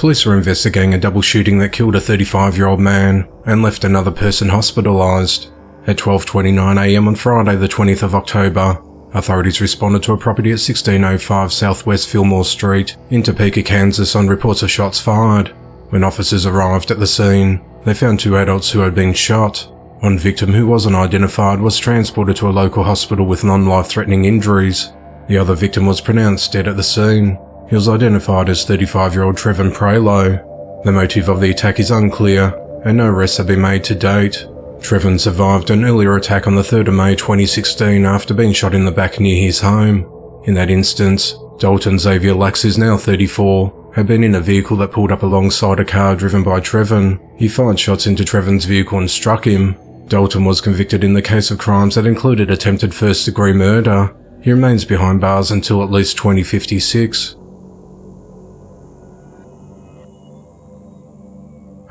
Police were investigating a double shooting that killed a 35-year-old man and left another person hospitalised. At 12:29 a.m. on Friday the 20th of October, authorities responded to a property at 1605 Southwest Fillmore Street in Topeka, Kansas on reports of shots fired. When officers arrived at the scene, they found 2 adults who had been shot. One victim, who wasn't identified, was transported to a local hospital with non-life-threatening injuries. The other victim was pronounced dead at the scene. He was identified as 35-year-old Trevin Pralo. The motive of the attack is unclear, and no arrests have been made to date. Trevin survived an earlier attack on the 3rd of May 2016 after being shot in the back near his home. In that instance, Dalton Xavier Lax, who's now 34, had been in a vehicle that pulled up alongside a car driven by Trevin. He fired shots into Trevin's vehicle and struck him. Dalton was convicted in the case of crimes that included attempted first-degree murder. He remains behind bars until at least 2056.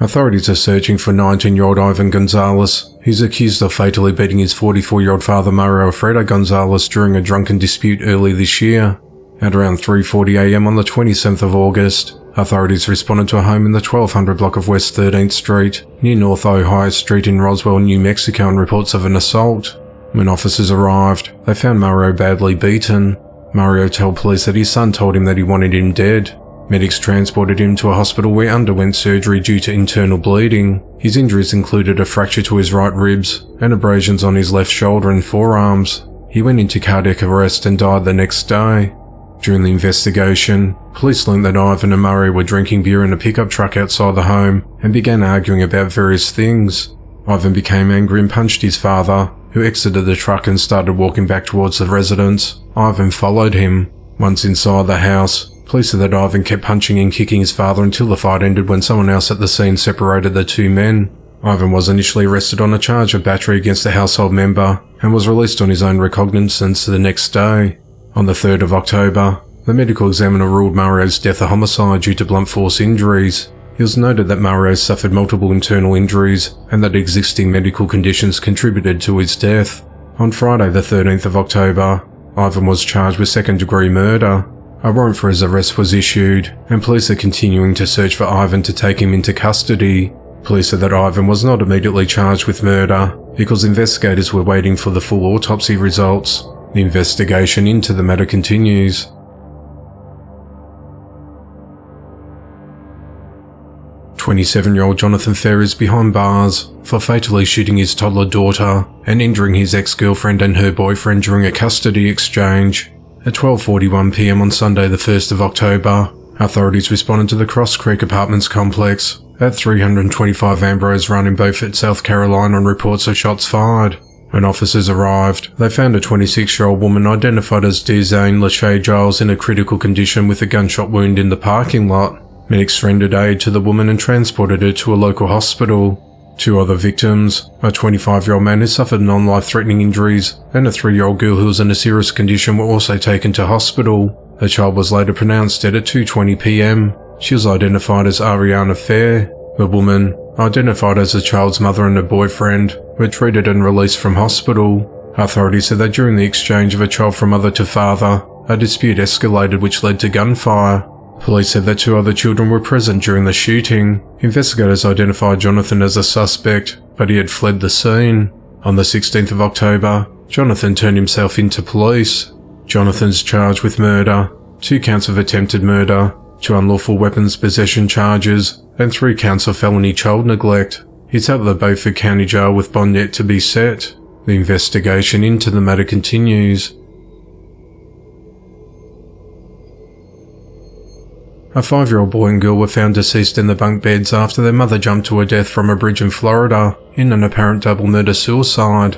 Authorities are searching for 19-year-old Ivan Gonzalez. He's accused of fatally beating his 44-year-old father Mario Alfredo Gonzalez during a drunken dispute early this year. At around 3:40 a.m. on the 27th of August, authorities responded to a home in the 1200 block of West 13th Street, near North Ohio Street in Roswell, New Mexico, on reports of an assault. When officers arrived, they found Mario badly beaten. Mario told police that his son told him that he wanted him dead. Medics transported him to a hospital where he underwent surgery due to internal bleeding. His injuries included a fracture to his right ribs and abrasions on his left shoulder and forearms. He went into cardiac arrest and died the next day. During the investigation, police learned that Ivan and Mario were drinking beer in a pickup truck outside the home and began arguing about various things. Ivan became angry and punched his father, who exited the truck and started walking back towards the residence. Ivan followed him. Once inside the house, police said that Ivan kept punching and kicking his father until the fight ended when someone else at the scene separated the two men. Ivan was initially arrested on a charge of battery against a household member and was released on his own recognizance the next day. On the 3rd of October, the medical examiner ruled Mario's death a homicide due to blunt force injuries. It was noted that Mario suffered multiple internal injuries and that existing medical conditions contributed to his death. On Friday the 13th of October, Ivan was charged with second-degree murder. A warrant for his arrest was issued, and police are continuing to search for Ivan to take him into custody. Police said that Ivan was not immediately charged with murder because investigators were waiting for the full autopsy results. The investigation into the matter continues. "27-year-old Jonathan Fair is behind bars for fatally shooting his toddler daughter and injuring his ex-girlfriend and her boyfriend during a custody exchange. At 12:41 p.m. on Sunday the 1st of October, authorities responded to the Cross Creek Apartments complex at 325 Ambrose Run in Beaufort, South Carolina on reports of shots fired. When officers arrived, they found a 26-year-old woman identified as Dezane Lachey Giles in a critical condition with a gunshot wound in the parking lot. Medics rendered aid to the woman and transported her to a local hospital. 2 other victims, a 25-year-old man who suffered non-life-threatening injuries and a 3-year-old girl who was in a serious condition, were also taken to hospital. The child was later pronounced dead at 2:20 p.m. She was identified as Ariana Fair. The woman, identified as the child's mother and her boyfriend, were treated and released from hospital. Authorities said that during the exchange of a child from mother to father, a dispute escalated which led to gunfire. Police said that 2 other children were present during the shooting. Investigators identified Jonathan as a suspect, but he had fled the scene. On the 16th of October, Jonathan turned himself in to police. Jonathan's charged with murder, 2 counts of attempted murder, 2 unlawful weapons possession charges, and 3 counts of felony child neglect. He's out of the Beaufort County Jail with bond yet to be set. The investigation into the matter continues. A 5-year-old boy and girl were found deceased in the bunk beds after their mother jumped to her death from a bridge in Florida in an apparent double murder-suicide.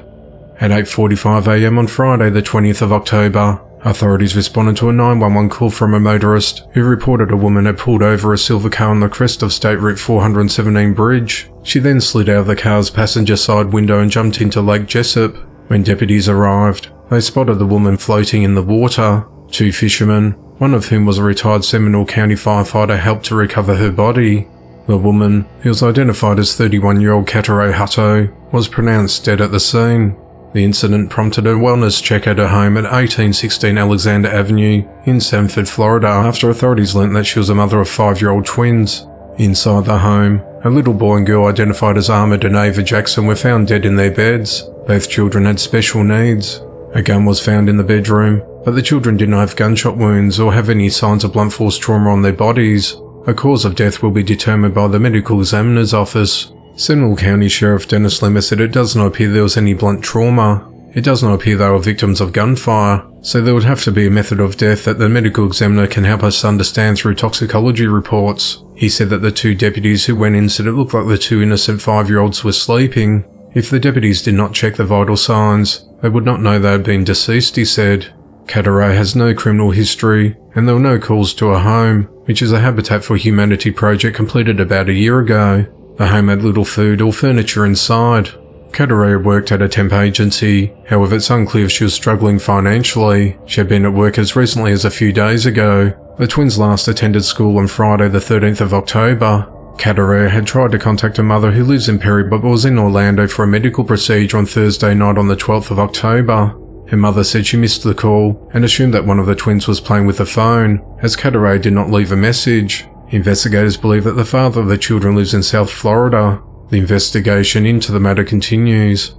At 8:45 a.m. on Friday the 20th of October, authorities responded to a 911 call from a motorist who reported a woman had pulled over a silver car on the crest of State Route 417 bridge. She then slid out of the car's passenger side window and jumped into Lake Jessup. When deputies arrived, they spotted the woman floating in the water. 2 fishermen, one of whom was a retired Seminole County firefighter, helped to recover her body. The woman, who was identified as 31-year-old Kataray Hutto, was pronounced dead at the scene. The incident prompted a wellness check at her home at 1816 Alexander Avenue in Sanford, Florida, after authorities learnt that she was a mother of 5-year-old twins. Inside the home, a little boy and girl identified as Ahmed and Ava Jackson were found dead in their beds. Both children had special needs. A gun was found in the bedroom, but the children did not have gunshot wounds or have any signs of blunt force trauma on their bodies. A cause of death will be determined by the medical examiner's office. Seminole County Sheriff Dennis Lemmer said it does not appear there was any blunt trauma. It does not appear they were victims of gunfire, so there would have to be a method of death that the medical examiner can help us understand through toxicology reports. He said that the 2 deputies who went in said it looked like the 2 innocent 5-year-olds were sleeping. If the deputies did not check the vital signs, they would not know they had been deceased, he said. Cadaret has no criminal history, and there were no calls to her home, which is a Habitat for Humanity project completed about a year ago. The home had little food or furniture inside. Cadaret worked at a temp agency, however it's unclear if she was struggling financially. She had been at work as recently as a few days ago. The twins last attended school on Friday the 13th of October. Cadaret had tried to contact her mother who lives in Perry but was in Orlando for a medical procedure on Thursday night on the 12th of October. Her mother said she missed the call and assumed that one of the twins was playing with the phone, as Cadaret did not leave a message. Investigators believe that the father of the children lives in South Florida. The investigation into the matter continues.